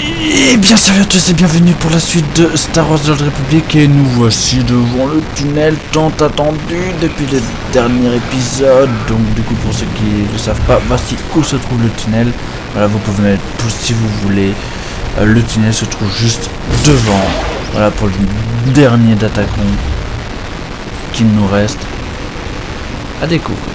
Et bien salut à tous et bienvenue pour la suite de Star Wars The Old Republic. Et nous voici devant le tunnel tant attendu depuis le dernier épisode. Donc du coup pour ceux qui ne le savent pas, voici où se trouve le tunnel. Voilà, vous pouvez mettre pouce si vous voulez. Le tunnel se trouve juste devant. Voilà pour le dernier Datacron qu'il nous reste à découvrir.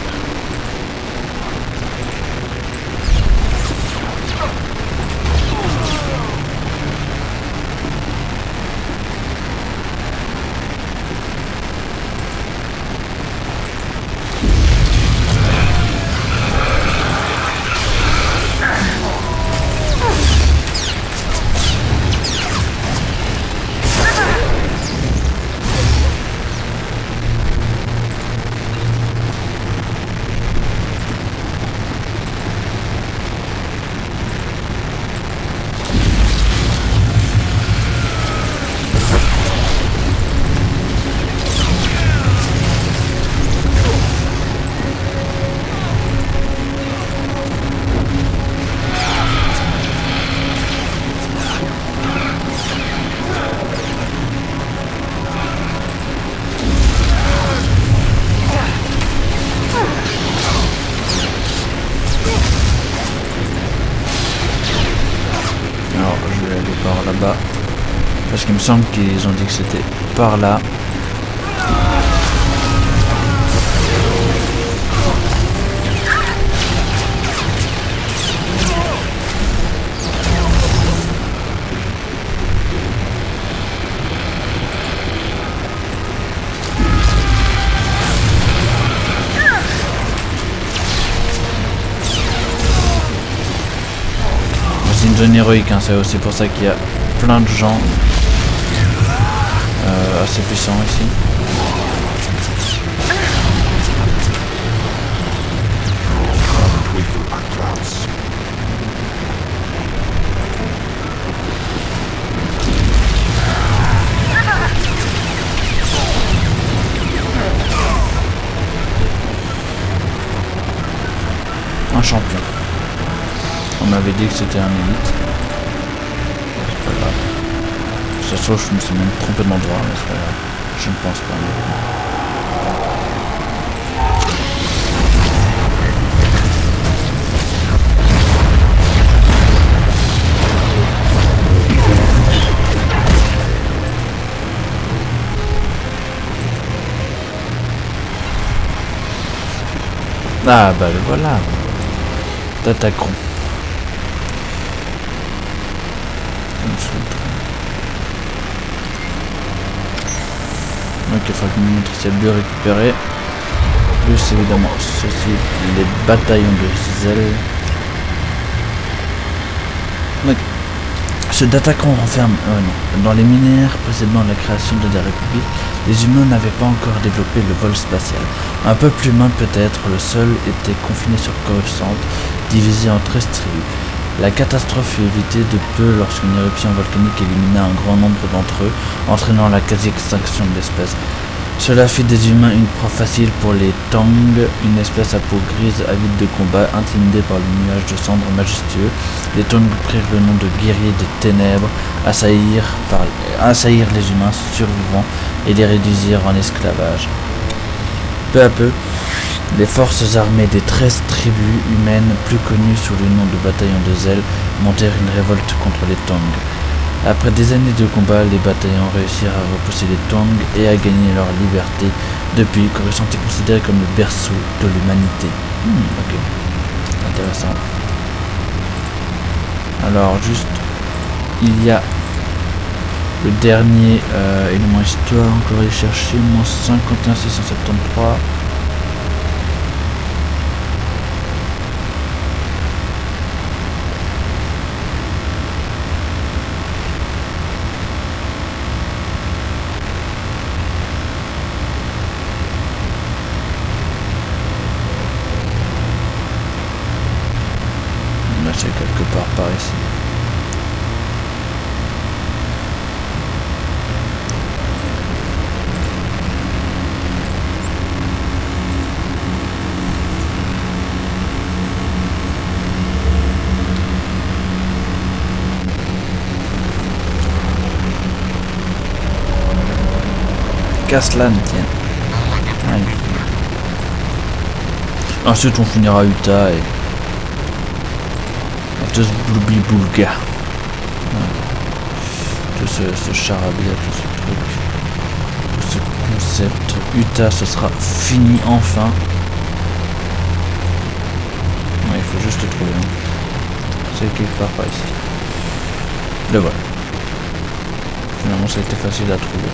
Alors je vais aller par là-bas parce qu'il me semble qu'ils ont dit que c'était par là. C'est une zone héroïque, hein, c'est aussi pour ça qu'il y a plein de gens assez puissants ici. Un champion. On m'avait dit que c'était un élite. C'est pas grave. Ça se trouve, je me suis même trompé d'endroit, mais c'est pas grave. Je ne pense pas. Ah bah le voilà. Datacron. Ok, fragment ciel récupéré. Plus évidemment ceci, les bataillons de zèle. Donc, ce Datacron renferme dans les millénaires précédant la création de la République, les humains n'avaient pas encore développé le vol spatial. Un peuple humain peut-être, le seul, était confiné sur Coruscant, divisé en 13 tribus. La catastrophe fut évitée de peu lorsqu'une éruption volcanique élimina un grand nombre d'entre eux, entraînant la quasi-extinction de l'espèce. Cela fit des humains une proie facile pour les Tang, une espèce à peau grise avide de combat, intimidée par le nuage de cendres majestueux. Les Tang prirent le nom de guerriers des ténèbres, assaillirent les humains survivants et les réduisirent en esclavage. Peu à peu, les forces armées des 13 tribus humaines, plus connues sous le nom de bataillons de zèle, montèrent une révolte contre les Tang. Après des années de combat, les bataillons réussirent à repousser les Tang et à gagner leur liberté. Depuis, Coruscant est considéré comme le berceau de l'humanité. Ok, intéressant. Alors juste, il y a le dernier élément histoire, encore aller chercher, moins 51 673. C'est quelque part par ici. Qu'à cela ne tienne. Ensuite, on finira à Utah et tout ce boulga. Tout ce charabia, tout ce truc, tout ce concept. Utah, ce sera fini enfin. Ouais, il faut juste le trouver. Hein. C'est quelque part par ici. Le voilà. Finalement, ça a été facile à trouver.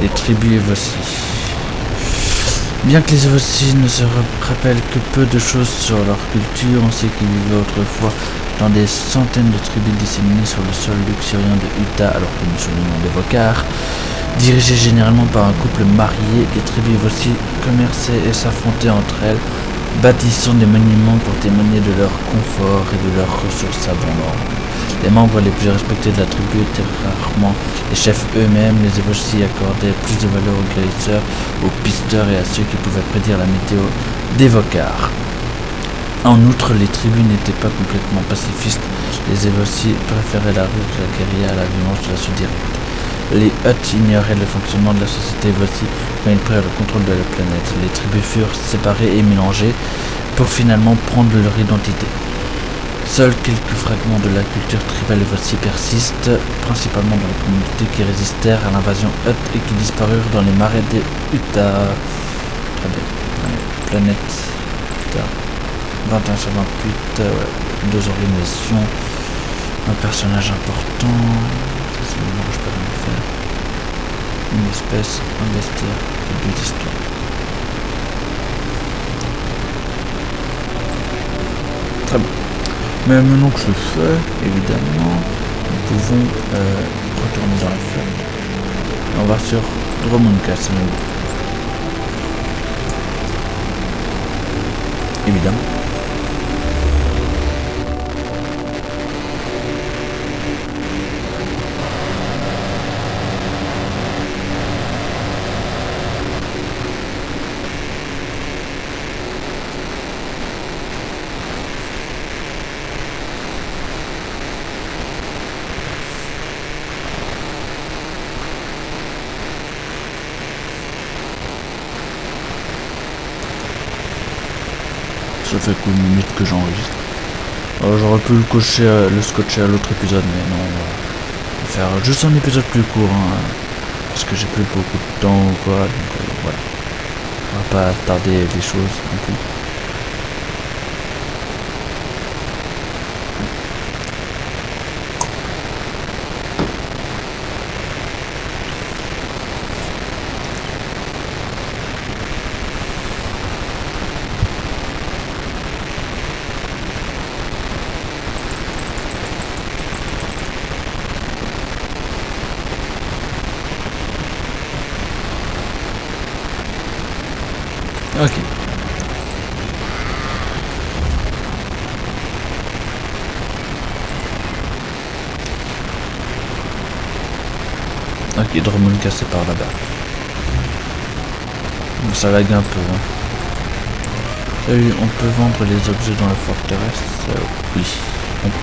Les tribus Evoci. Bien que les Evoci ne se rappellent que peu de choses sur leur culture, on sait qu'ils vivaient autrefois dans des centaines de tribus disséminées sur le sol luxuriant de Utah, alors que nous sommes le nom des Vokar. Dirigées généralement par un couple marié, les tribus Evoci commerçaient et s'affrontaient entre elles, bâtissant des monuments pour témoigner de leur confort et de leurs ressources abondantes. Les membres les plus respectés de la tribu étaient rarement les chefs eux-mêmes. Les Evoci accordaient plus de valeur aux guérisseurs, aux pisteurs et à ceux qui pouvaient prédire la météo des Vokar. En outre, les tribus n'étaient pas complètement pacifistes. Les Evoci préféraient la rue de la guérilla à la violence de l'assaut direct. Les Hutt ignoraient le fonctionnement de la société Evoci quand ils prirent le contrôle de la planète. Les tribus furent séparées et mélangées pour finalement prendre leur identité. Seuls quelques fragments de la culture tribale Evoci persistent, principalement dans les communautés qui résistèrent à l'invasion Hutt et qui disparurent dans les marais des Utah. Très bien. Planète Utah. 21 sur 28, deux organisations, un personnage important, c'est le moment où je peux rien faire, une espèce, un bestiaire et deux histoires. Très bien. Mais maintenant que je le fais, évidemment, nous pouvons retourner dans la flotte. On va sur Drummond Castle. Évidemment. Ça fait qu'une minute que j'enregistre. J'aurais pu le scotcher à l'autre épisode, mais non, on va faire juste un épisode plus court, hein, parce que j'ai plus beaucoup de temps ou quoi, donc voilà. On va pas tarder les choses non plus. Ok. Ok, Drummond cassé par là-bas. Ça lag un peu. Hein. Salut, on peut vendre les objets dans la forteresse? Oui, on peut.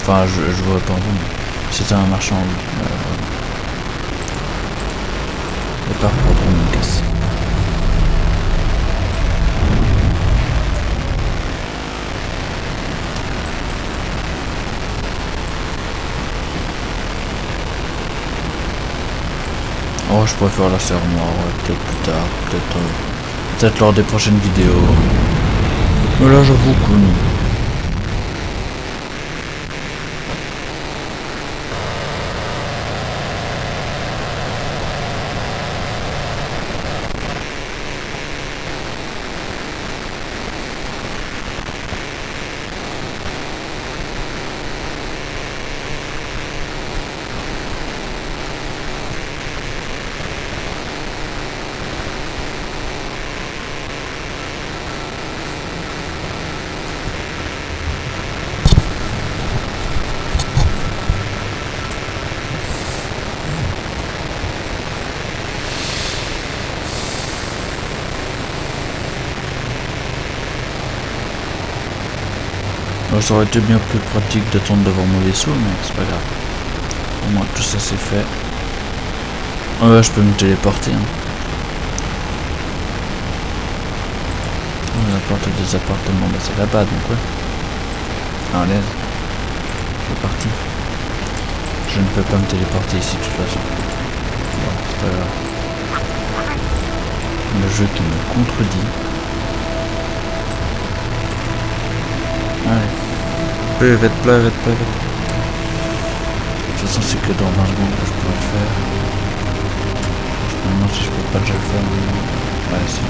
Enfin, je vois pas en vous, mais c'est un marchand. Départ pour Drummond cassé. Oh, je préfère la serre noire, peut-être plus tard, peut-être lors des prochaines vidéos. Mais là, j'avoue que non. Ça aurait été bien plus pratique d'attendre devant mon vaisseau, mais c'est pas grave. Au moins tout ça c'est fait. Ah ouais, je peux me téléporter. Hein. La porte des appartements, bah c'est là-bas donc ouais. À l'aise. C'est parti. Je ne peux pas me téléporter ici de toute façon. Bon, c'est pas grave. Le jeu qui me contredit. Allez. Plus vite, plus vite, plus vite. De toute façon c'est que dans 20 secondes que je pourrais le faire. Je me demande si je peux pas déjà le faire maintenant. Ouais si.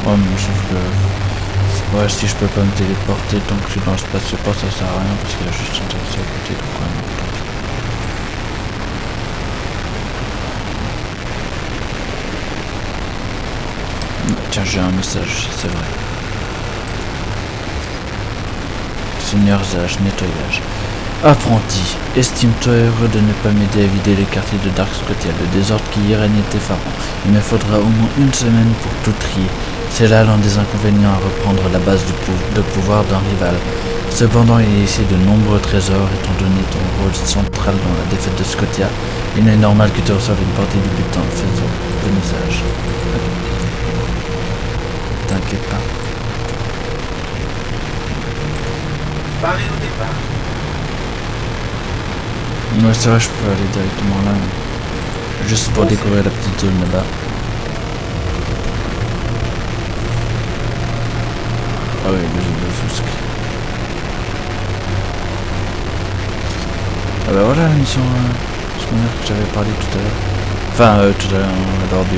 Ouais mais sauf que... Ouais si je peux pas me téléporter tant que je suis dans le spatio-port ça sert à rien parce qu'il y a juste un taxi à côté donc ouais non, tant pis. Tiens j'ai un message, c'est vrai. Seigneur Zach, nettoyage. Apprenti, estime-toi heureux de ne pas m'aider à vider les quartiers de Dark Scotia. Le désordre qui y règne est effarant. Il me faudra au moins une semaine pour tout trier. C'est là l'un des inconvénients à reprendre la base de pouvoir d'un rival. Cependant, il y a ici de nombreux trésors, étant donné ton rôle central dans la défaite de Scotia. Il est normal que tu reçoives une partie du butin. Faisons bon usage. T'inquiète pas. Pareil au départ. Ouais, c'est vrai, je peux aller directement là. Mais... juste pour découvrir la petite zone là-bas. Ah oui, le Zusk. Ah bah voilà la mission secondaire que j'avais parlé tout à l'heure. Enfin, tout à l'heure, lors du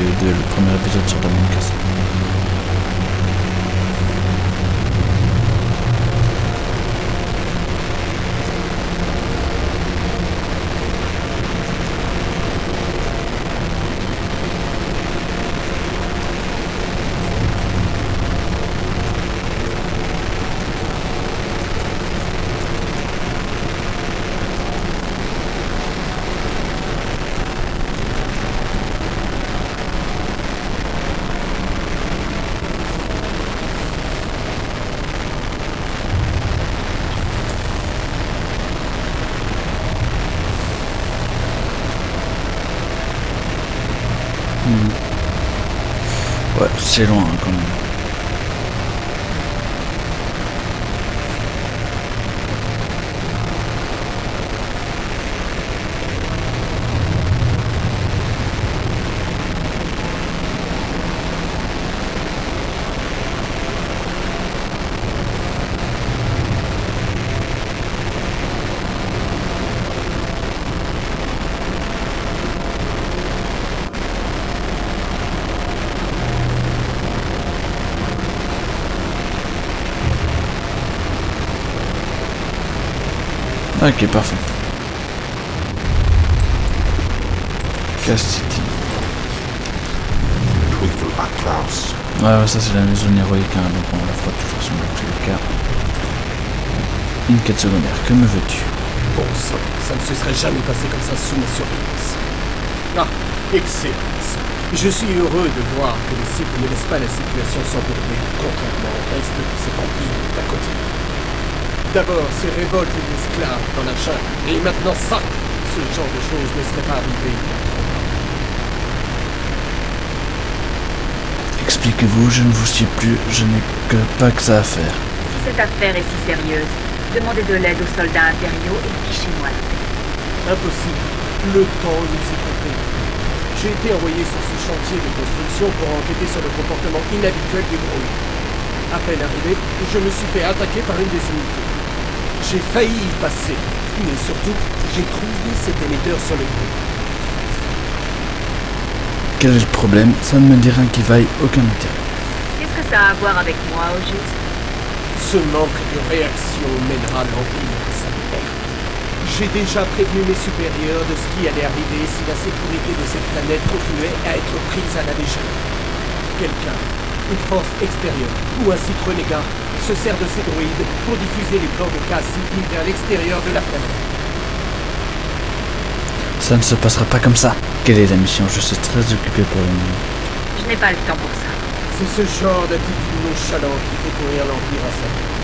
premier épisode sur Dominicas. Ouais, c'est loin quand même. Ok, parfait. Castity. Ouais, ça c'est la zone héroïque, hein, donc on la fera de toute façon dans tous les cas. Une quête secondaire, que me veux-tu? Bon sang, ça ne se serait jamais passé comme ça sous ma surveillance. Ah, excellence. Je suis heureux de voir que les cibles ne laissent pas la situation s'embourber, contrairement au reste de cet empire d'à côté. D'abord, ces révoltes d'esclaves dans la jungle, et maintenant ça. Ce genre de choses ne serait pas arrivé. Expliquez-vous, je ne vous suis plus, je n'ai pas que ça à faire. Si cette affaire est si sérieuse, demandez de l'aide aux soldats impériaux et fichez-moi la paix. Impossible. Le temps nous est compté. J'ai été envoyé sur ce chantier de construction pour enquêter sur le comportement inhabituel des droïdes. À peine arrivé, je me suis fait attaquer par une des unités. J'ai failli y passer, mais surtout, j'ai trouvé cet émetteur sur le groupe. Quel est le problème? Ça ne me dit rien qui vaille aucun intérêt. Qu'est-ce que ça a à voir avec moi, au juste? Ce manque de réaction mènera l'Empire à sa perte. J'ai déjà prévenu mes supérieurs de ce qui allait arriver si la sécurité de cette planète continuait à être prise à la légère. Quelqu'un, une force extérieure ou un site renégat se sert de ces droïdes pour diffuser les plans de K-City vers l'extérieur de la planète. Ça ne se passera pas comme ça. Quelle est la mission? Je suis très occupé pour le moment. Je n'ai pas le temps pour ça. C'est ce genre d'attitude nonchalante qui fait courir l'Empire à sa tête.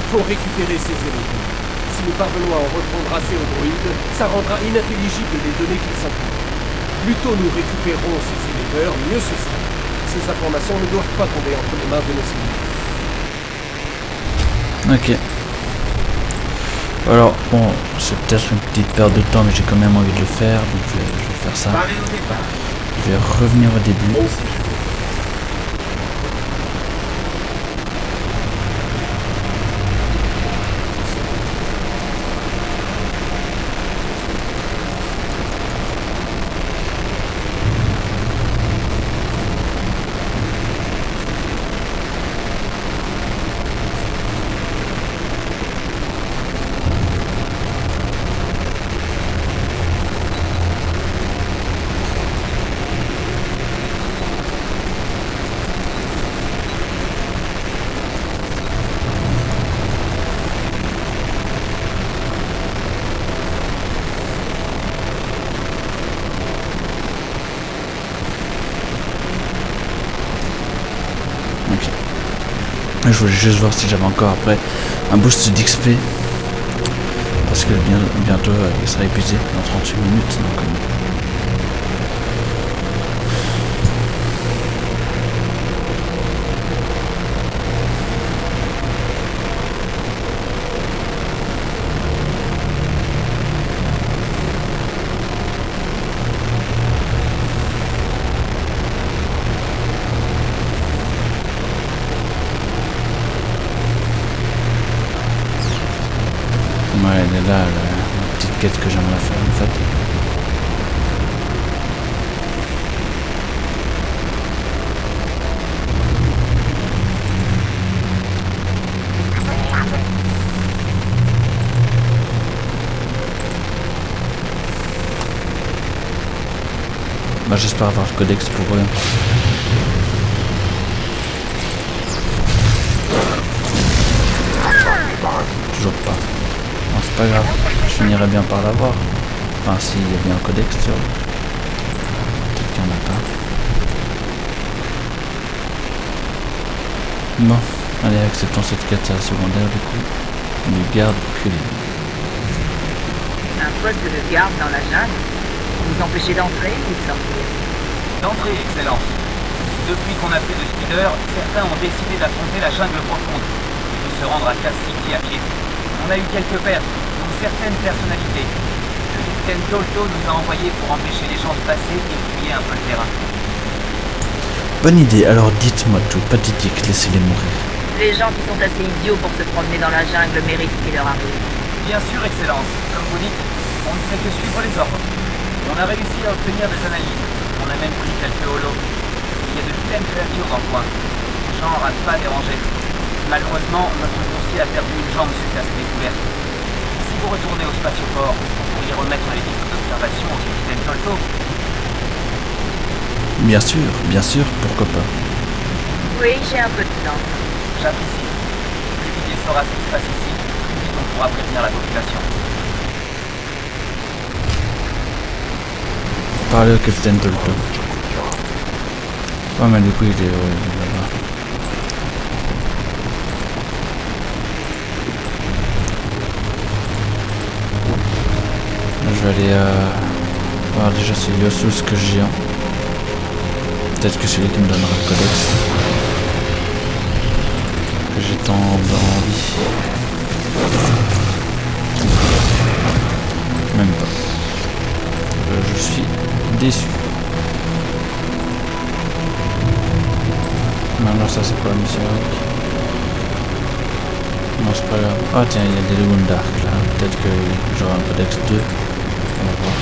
Il faut récupérer ces érudits. Si nous parvenons à en reprendre assez aux droïdes, ça rendra inintelligibles les données qu'ils s'impliquent. Plus tôt nous récupérons ces émetteurs, mieux ce sera. Ces informations ne doivent pas tomber entre les mains de nos Ok. ennemis. Alors, bon, c'est peut-être une petite perte de temps, mais j'ai quand même envie de le faire, donc je vais faire ça. Je vais revenir au début. Je voulais juste voir si j'avais encore après un boost d'XP. Parce que bientôt il sera épuisé dans 38 minutes. Donc, ouais, elle est là, la petite quête que j'aimerais faire en fait. Bah, j'espère avoir le codex pour eux. Toujours pas. Non, c'est pas grave, je finirai bien par l'avoir. Enfin, s'il y a bien un codex, tu vois. Peut-être qu'il n'y en a pas. Bon, allez, acceptons cette quête secondaire du coup. Du garde culé. Un poste de garde dans la jungle? Vous empêchez d'entrer ou de sortir? D'entrée, Excellence. Depuis qu'on a pris le speeder, certains ont décidé d'affronter la jungle profonde et de se rendre à K-City à pied. On a eu quelques pertes, dont certaines personnalités. Le capitaine Tolto nous a envoyés pour empêcher les gens de passer et fouiller un peu le terrain. Bonne idée, alors dites-moi tout, pathétique, laissez-les mourir. Les gens qui sont assez idiots pour se promener dans la jungle méritent ce qui leur arrive. Bien sûr, Excellence. Comme vous dites, on ne fait que suivre les ordres. On a réussi à obtenir des analyses. On a même pris quelques holos. Il y a de vilaines créatures dans le coin. Les gens n'arrêtent pas déranger. Malheureusement, notre coursier a perdu une jambe suite à cette découverte. Si vous retournez au spatioport, vous pourriez remettre les disques d'observation au capitaine Tolto. Bien sûr, pourquoi pas. Oui, j'ai un peu de temps. J'apprécie. Plus vite il saura ce qui se passe ici, plus vite on pourra prévenir la population. Parlez au capitaine Tolto. Ouais, mais du coup, il est là-bas. Je vais aller voir déjà si Yosus que j'ai. Peut-être que c'est lui qui me donnera le codex. Que j'ai tant envie. Même pas. Je suis déçu. Maintenant ça c'est quoi la mission? Non c'est pas grave. Ah tiens, il y a des Lagoon Dark là. Peut-être que j'aurai un codex 2. On va voir.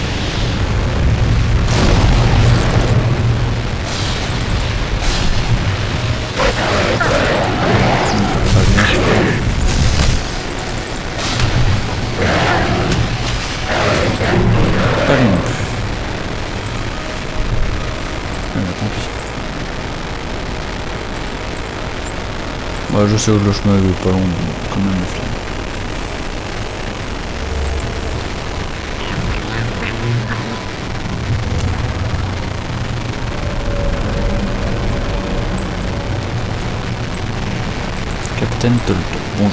Pas lui non plus. Ah bah tant pis. Ouais, je sais où le chemin est pas long, mais quand même la flemme. Capitaine Tolto, bonjour.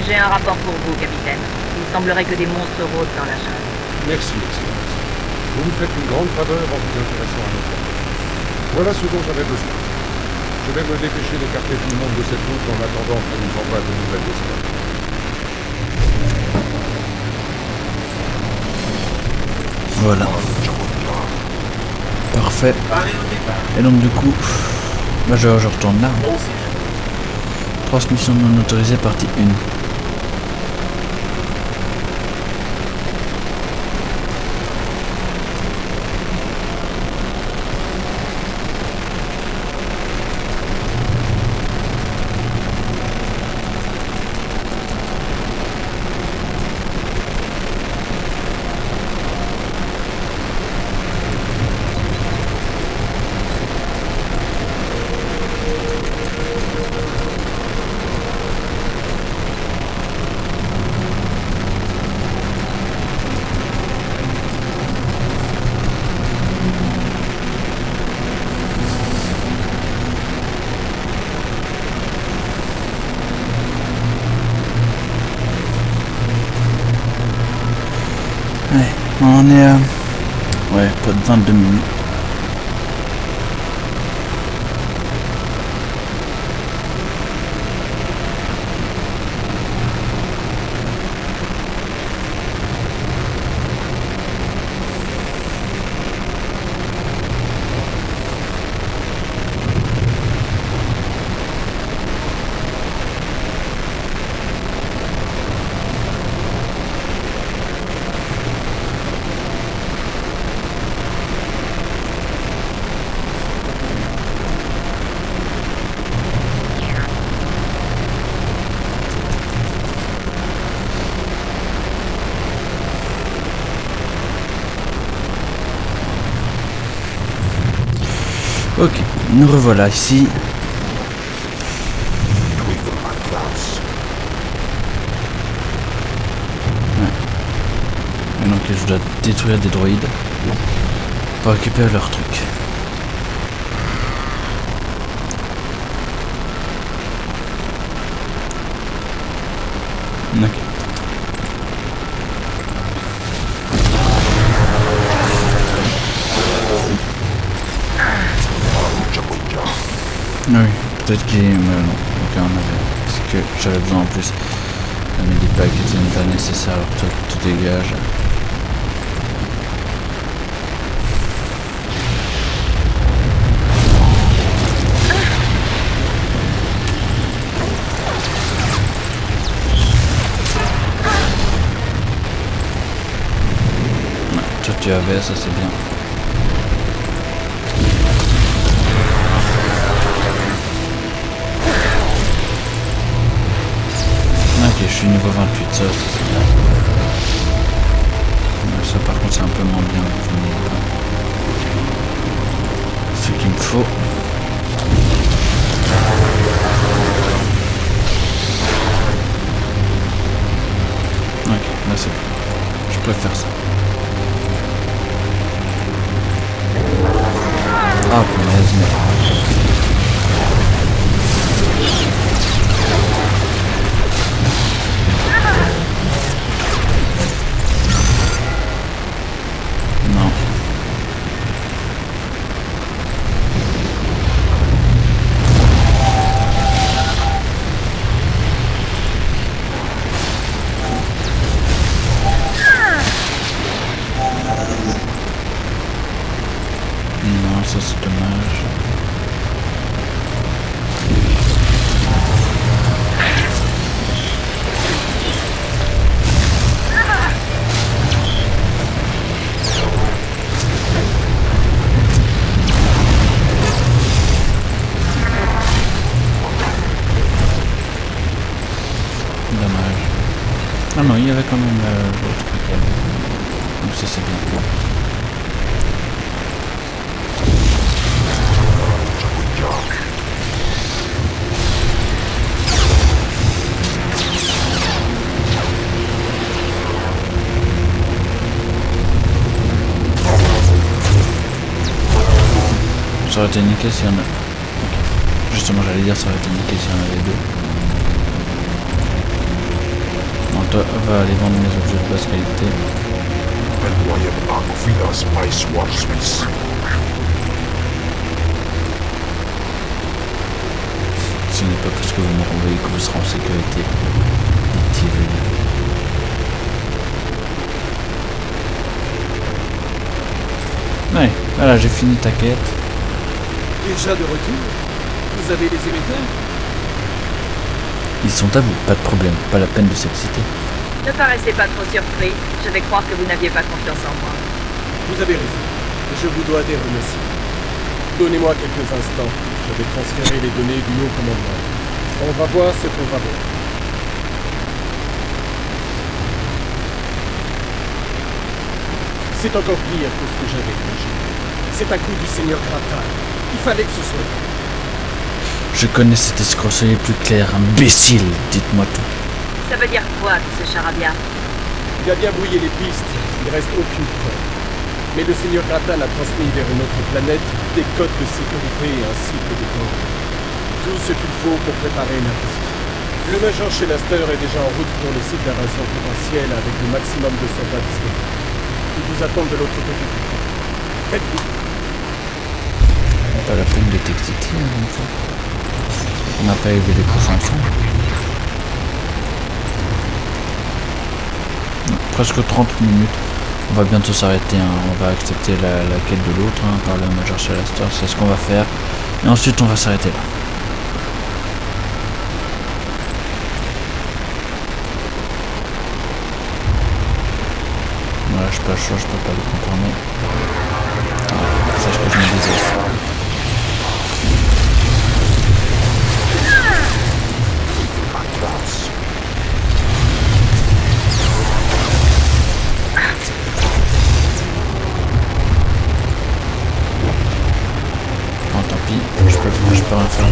J'ai un rapport pour vous, capitaine. Il semblerait que des monstres rôdent dans la jungle. Merci, Excellence. Vous me faites une grande faveur en vous intéressant à notre affaire. Voilà ce dont j'avais besoin. Je vais me dépêcher d'écarter tout le monde de cette route en attendant qu'on nous envoie de nouvelles escortes. Voilà. Parfait. Et donc du coup, bah, je retourne là. Transmission non autorisée, partie 1. On est à... ouais, pas de 22 minutes. Ok, nous revoilà ici. Ouais. Et donc je dois détruire des droïdes pour récupérer leurs trucs. Ok. Oui, peut-être qu'il... non, ok, on avait... C'est que j'avais besoin en plus d'un medipack qui n'est pas nécessaire, alors toi tu dégages. Ouais, toi tu avais, ça c'est bien. Ok, je suis niveau 28, ça c'est bien. Ça par contre c'est un peu moins bien. Ce qu'il me faut. Ok, là c'est bon. Je préfère ça. Ah punaise, mais... Non, ça c'est dommage. Dommage. Ah non, il y avait quand même l'autre truc. Donc ça c'est bien. aurait été nickel s'il y en a... Ok. Justement, j'allais dire ça aurait été nickel s'il y en avait deux. Bon, toi, va aller vendre mes objets de basse qualité. Ce n'est pas parce que vous me renvoyez que vous serez en sécurité, dit-il. Ouais, voilà, j'ai fini ta quête. Déjà de retour? Vous avez les émetteurs? Ils sont à vous, pas de problème, pas la peine de s'exciter. Ne paraissez pas trop surpris. Je vais croire que vous n'aviez pas confiance en moi. Vous avez raison. Je vous dois des remerciements. Donnez-moi quelques instants. Je vais transférer les données du haut commandement. On va voir ce qu'on va voir. C'est encore pire que ce que j'avais imaginé. C'est un coup du seigneur Gratal. Il fallait que ce soit. Je connais cet escroc, soyez plus clair, imbécile, dites-moi tout. Ça veut dire quoi, tout ce charabia? Il a bien brouillé les pistes. Il ne reste aucune preuve. Mais le seigneur Gratal a transmis vers une autre planète des codes de sécurité ainsi que des codes. Tout ce qu'il faut pour préparer une invasion. Le major Shelaster est déjà en route pour le site d'invasion potentielle avec le maximum de soldats disponibles. Ils vous attendent de l'autre côté. Faites vite. Pas la peine de t'exciter, hein, ça. On n'a pas élevé les prochains enfants. Presque 30 minutes. On va bientôt s'arrêter, hein. On va accepter la quête de l'autre, hein, par le Major Shelaster, c'est ce qu'on va faire. Et ensuite on va s'arrêter là. Voilà, je peux pas le choix, je peux pas le contourner. C'est ce que je me disais. Tant pis, je peux rien faire.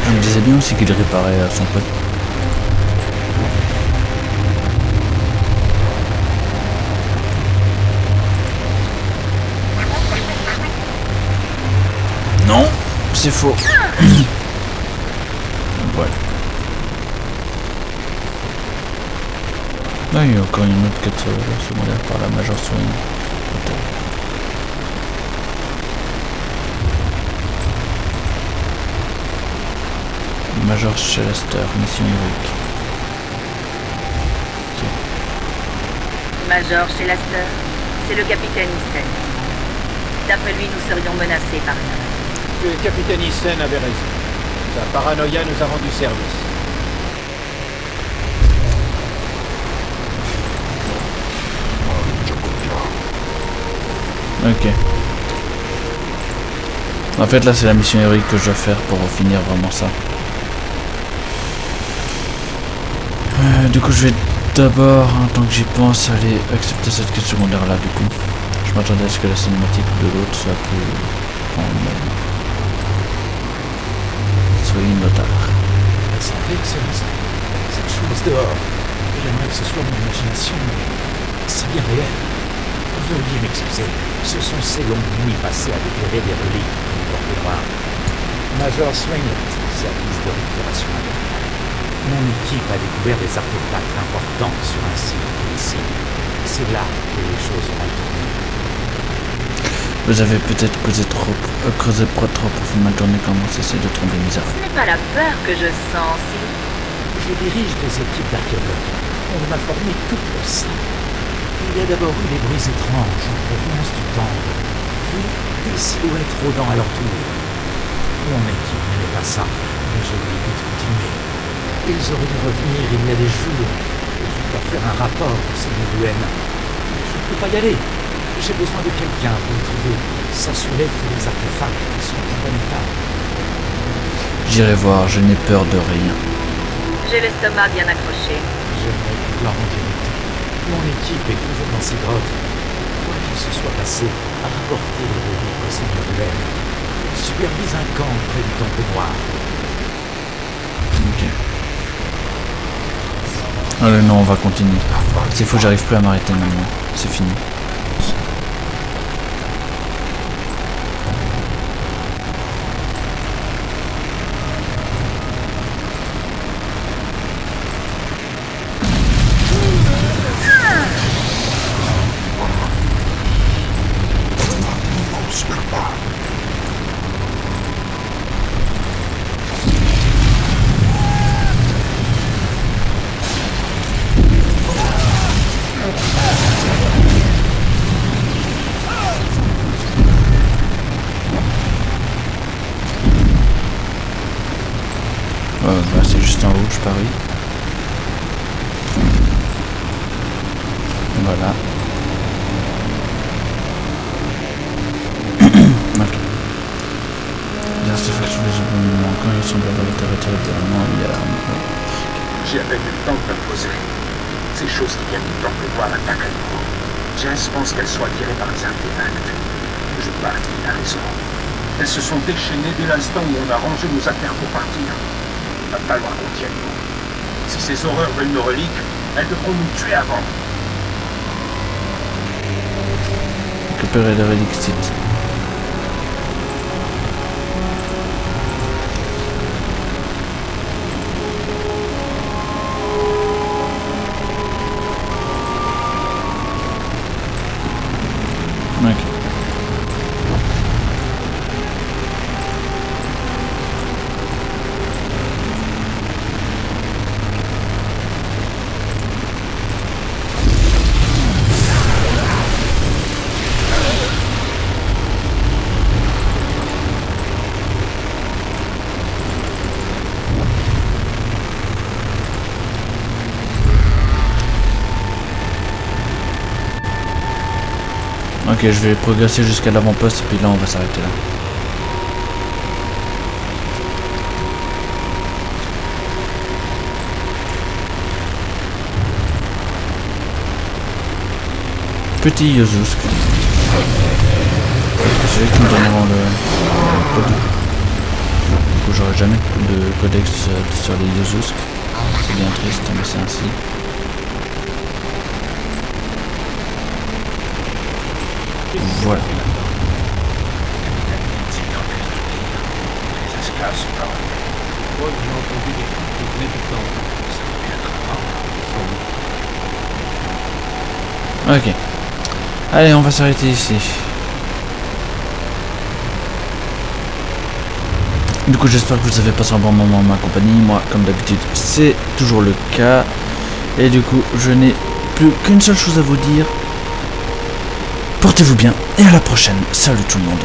Je me disais bien aussi qu'il réparait son pote. Non, c'est faux. Voilà. Là, il y a encore une autre quête secondaire par la Major Swing. Major Shelaster, mission héroïque. Okay. Major Shelaster, c'est le capitaine Isten. D'après lui, nous serions menacés par une invasion. Le capitaine Isten avait raison. Sa paranoïa nous a rendu service. Ok. En fait, là, c'est la mission héroïque que je dois faire pour finir vraiment ça. Du coup, je vais d'abord, en tant que j'y pense, aller accepter cette quête secondaire là. Du coup, je m'attendais à ce que la cinématique de l'autre soit plus en même. Soyez notable. Santé, Excellence. Cette chose dehors. J'aimerais que ce soit mon imagination, mais c'est bien réel. Veuillez m'excuser. Ce sont ces longues nuits passées à déterrer des reliques du porte noir. Major Swainett, service de récupération. Mon équipe a découvert des artefacts importants sur un site ici. C'est là que les choses ont mal tourné. Vous avez peut-être creusé trop profondément mal tourné quand on s'essaie de tromper misérable. Ce n'est pas la peur que je sens, si. Je dirige des équipes d'archéologues. On m'a formé tout pour ça. Il y a d'abord eu des bruits étranges en provenance du temple, puis des silhouettes rôdant alentour. Mon équipe n'aimait pas ça, mais je lui ai dit de continuer. Ils auraient dû revenir il y a des jours. Je dois faire un rapport au seigneur Duen. Je ne peux pas y aller. J'ai besoin de quelqu'un pour le trouver, s'assurer que les artefacts sont en bon état. J'irai voir, je n'ai peur de rien. J'ai l'estomac bien accroché. J'aimerais pouvoir en dire. Mon équipe est toujours dans ces grottes. Quoi qu'il se soit passé, à rapporter les reliques au Seigneur de l'air. Je supervise un camp près du Temple Noir. Ok. Allez, non, on va continuer. C'est faux, j'arrive plus à m'arrêter maintenant. C'est fini. C'est juste en haut, je parie. Voilà. Ok. Les artefacts quand ils semblent avoir été retirés dernièrement, il y a J'ai à peine eu le temps de me poser. Ces choses qui viennent du temple noir attaquent à nouveau. Jess pense qu'elles sont attirées par des artefacts. Je pense qu'il a raison. Elles se sont déchaînées dès l'instant où on a rangé nos affaires pour partir. Il va falloir qu'on tienne bon. Si ces horreurs veulent nos reliques, elles devront nous tuer avant. récupérer les reliques site. Ok. Ok, je vais progresser jusqu'à l'avant-poste et puis là on va s'arrêter là. Petit Yozusk. C'est celui qui me donneront le code. Du coup j'aurai jamais de codex sur les Yozusk. C'est bien triste mais c'est ainsi. Voilà. Les esclaves sont là. Moi, j'ai entendu des trucs qui venaient du temps. Ça peut être Ok. Allez, on va s'arrêter ici. Du coup, j'espère que vous avez passé un bon moment en ma compagnie. Moi, comme d'habitude, c'est toujours le cas. Et du coup, je n'ai plus qu'une seule chose à vous dire. Portez-vous bien et à la prochaine. Salut tout le monde.